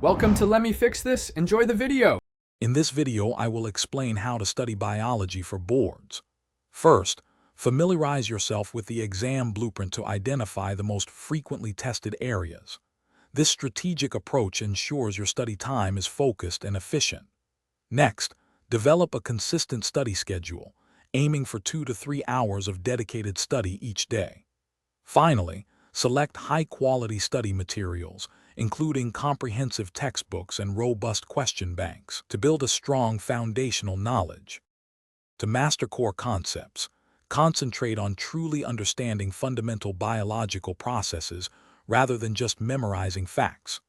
Welcome to Let Me Fix This. Enjoy the video. In this video, I will explain how to study biology for boards. First, familiarize yourself with the exam blueprint to identify the most frequently tested areas. This strategic approach ensures your study time is focused and efficient. Next, develop a consistent study schedule, aiming for 2 to 3 hours of dedicated study each day. Finally, select high-quality study materials, including comprehensive textbooks and robust question banks, to build a strong foundational knowledge. To master core concepts, concentrate on truly understanding fundamental biological processes rather than just memorizing facts.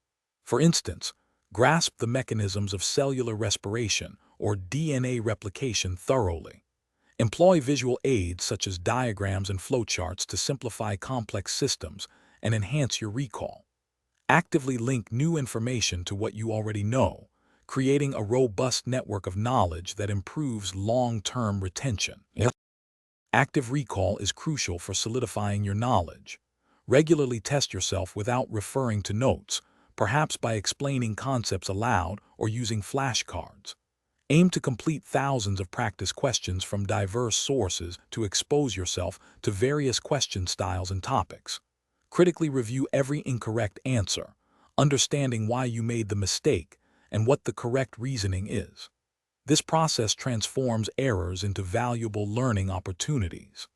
For instance, grasp the mechanisms of cellular respiration or DNA replication thoroughly. Employ visual aids such as diagrams and flowcharts to simplify complex systems and enhance your recall. Actively link new information to what you already know, creating a robust network of knowledge that improves long-term retention. Active recall is crucial for solidifying your knowledge. Regularly test yourself without referring to notes, perhaps by explaining concepts aloud or using flashcards. Aim to complete thousands of practice questions from diverse sources to expose yourself to various question styles and topics. Critically review every incorrect answer, understanding why you made the mistake and what the correct reasoning is. This process transforms errors into valuable learning opportunities.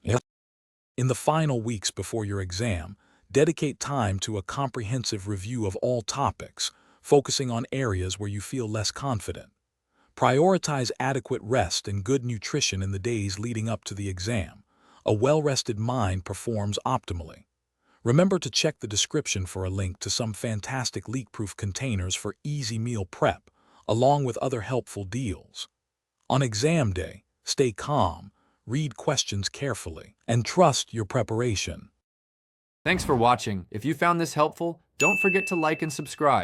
In the final weeks before your exam, dedicate time to a comprehensive review of all topics, focusing on areas where you feel less confident. Prioritize adequate rest and good nutrition in the days leading up to the exam. A well-rested mind performs optimally. Remember to check the description for a link to some fantastic leak-proof containers for easy meal prep, along with other helpful deals. On exam day, stay calm, read questions carefully, and trust your preparation. Thanks for watching. If you found this helpful, don't forget to like and subscribe.